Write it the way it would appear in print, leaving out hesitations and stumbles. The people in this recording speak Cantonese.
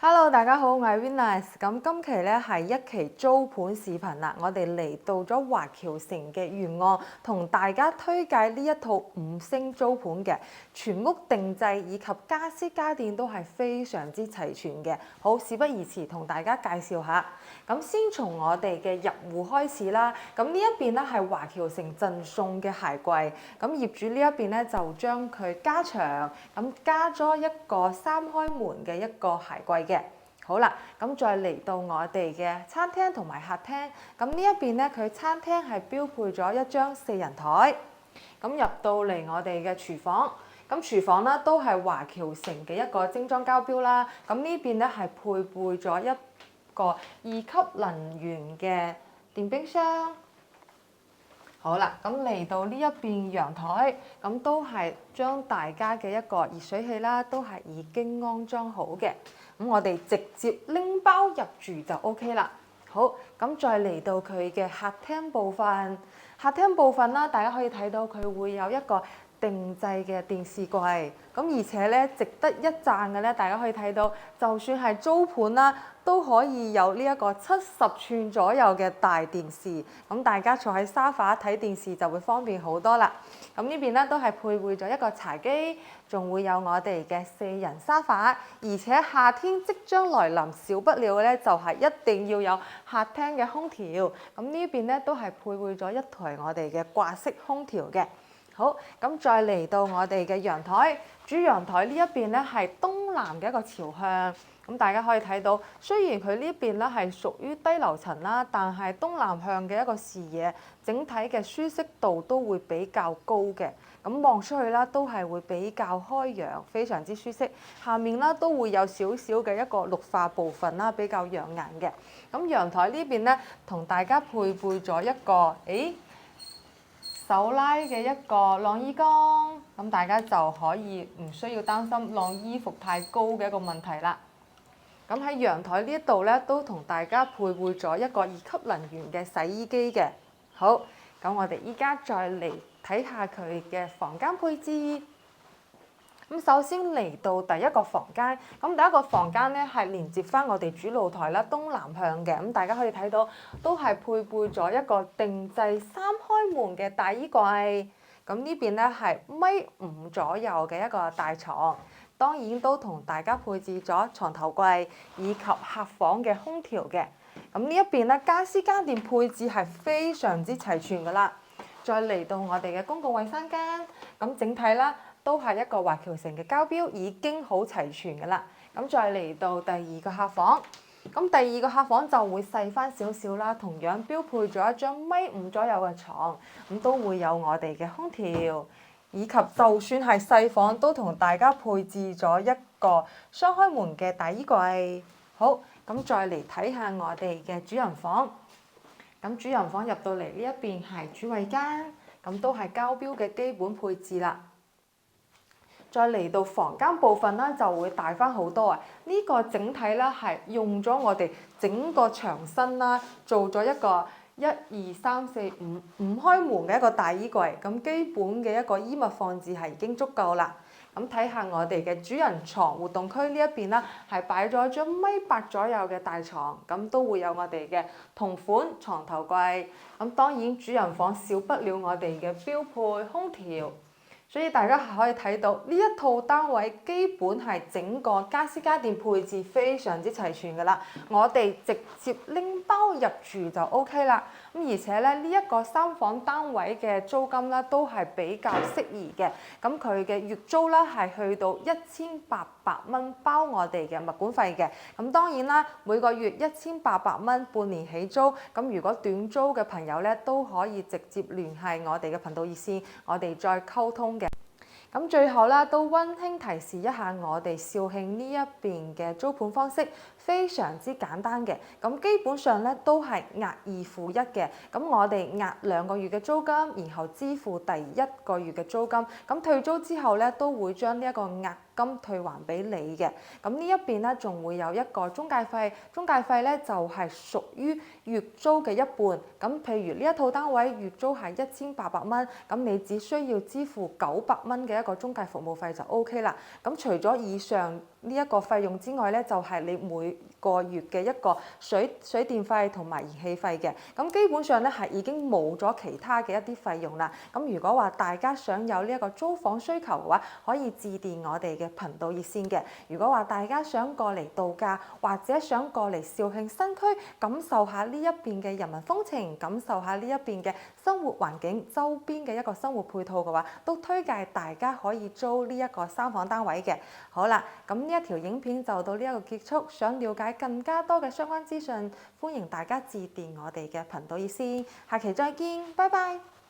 Hello，大家好，我係 Venus。咁今期咧係一期租盤視頻啦，我哋嚟到咗華僑城嘅沿岸，同大家推介呢一套5星租盤嘅全屋定製以及家私家電都係非常之齊全嘅。好，事不宜遲，同大家介紹下。咁先從我哋嘅入戶開始啦。咁呢一邊咧係華僑城贈送嘅鞋櫃，咁業主呢一邊咧就將佢加長，咁加咗一個3開門嘅一個鞋櫃嘅。好啦，咁再嚟到我哋嘅餐廳同埋客廳，咁呢一邊咧佢餐廳係標配咗一張4人台，咁入到嚟我哋嘅廚房。咁廚房咧都係華僑城嘅一個精裝交標啦。咁呢邊咧係配備咗一個2級能源嘅電冰箱。好啦，咁嚟到呢一邊陽台，咁都係將大家嘅一個熱水器啦，都係已經安裝好嘅。咁我哋直接拎包入住就 OK 啦。好，咁再嚟到佢嘅客廳部分，客廳部分啦，大家可以睇到佢會有一個定製嘅電視櫃，咁而且咧值得一讚嘅咧，大家可以睇到，就算係租盤啦，都可以有呢一個70寸左右嘅大電視，咁大家坐喺沙發睇電視就會方便好多啦。咁呢邊咧都係配備咗一個茶几，仲會有我哋嘅4人沙發，而且夏天即將來臨，少不了嘅咧就係一定要有客廳嘅空調。咁呢邊咧都係配備咗一台我哋嘅掛式空調嘅。好，咁再嚟到我哋嘅陽台，主陽台呢一邊咧係東南嘅一個朝向，咁大家可以睇到，雖然佢呢邊咧係屬於低樓層啦，但係東南向嘅一個視野，整體嘅舒適度都會比較高嘅，咁望出去啦都係會比較開揚，非常之舒適。下面啦都會有少少嘅一個綠化部分啦，比較養眼嘅。咁陽台呢邊咧，同大家配備咗一個，手拉嘅一個晾衣缸，咁大家就可以唔需要擔心晾衣服太高嘅一個問題啦。咁喺陽台呢一度咧，都同大家配備咗一個2級能源嘅洗衣機嘅。好，咁我哋依家再嚟睇下佢嘅房間配置。咁首先嚟到第一個房間，咁第一個房間咧係連接翻我哋主露台啦，東南向嘅，咁大家可以睇到都係配備咗一個定製3開門嘅大衣櫃，咁呢邊咧係1.5米左右嘅一個大床，當然都同大家配置咗床頭櫃以及客房嘅空調嘅。咁呢一邊咧家私家電配置係非常之齊全噶啦。再嚟到我哋嘅公共衞生間，咁整體啦，都係一個華僑城嘅交標，已經好齊全嘅啦。咁再嚟到第二個客房，咁第二個客房就會細翻少少啦，同樣標配咗一張1.5米左右嘅床，咁都會有我哋嘅空調，以及就算係細房都同大家配置咗一個雙開門嘅大衣櫃。好，咁再嚟睇下我哋嘅主人房，咁主人房入到嚟呢一邊係主衞間，咁都係交標嘅基本配置啦。再嚟到房間部分啦，就會大翻好多啊！呢個整體咧係用咗我哋整個牆身啦，做咗一個1、2、3、4、5開門嘅一個大衣櫃，咁基本嘅一個衣物放置係已經足夠啦。咁睇下我哋嘅主人床活動區呢一邊啦，係擺咗張1.8米左右嘅大床，咁都會有我哋嘅同款床頭櫃。咁當然主人房少不了我哋嘅標配空調。所以大家係可以睇到呢一套單位基本係整個家私家電配置非常之齊全㗎啦，我哋直接拎包入住就 OK 啦。咁而且咧呢一個3房單位嘅租金咧都係比較適宜嘅，咁佢嘅月租咧係去到1800蚊包我哋嘅物管費嘅。咁當然啦，每個月1800蚊，半年起租。咁如果短租嘅朋友咧都可以直接聯繫我哋嘅頻道熱線，我哋再溝通嘅。咁最後啦，都溫馨提示一下我哋肇慶呢一邊嘅租盤方式，非常之簡單嘅。咁基本上咧都係押2付1嘅。咁我哋押2個月嘅租金，然後支付第1個月嘅租金。咁退租之後咧，都會將呢一個押金退還俾你嘅。咁呢一邊咧仲會有一個中介費，中介費咧就係屬於月租嘅一半。咁譬如呢一套單位月租係1800蚊，咁你只需要支付900蚊嘅一個中介服務費就 OK 啦。咁除咗以上呢一個費用之外咧，就係你每個月嘅一個水電費同埋燃氣費嘅。咁基本上咧係已經冇咗其他嘅一啲費用啦。咁如果話大家想有呢一個租房需求嘅話，可以致電我哋嘅頻道熱線嘅。如果話大家想過嚟度假，或者想過嚟肇慶新區感受下呢一邊嘅人民風情，感受下呢一邊嘅生活環境，周邊嘅一個生活配套嘅話，都推介大家可以租呢一個3房單位嘅。好啦，咁呢一條影片就到呢一個結束。想了解更加多嘅相關資訊，歡迎大家致電我哋嘅頻道熱線。下期再見，拜拜。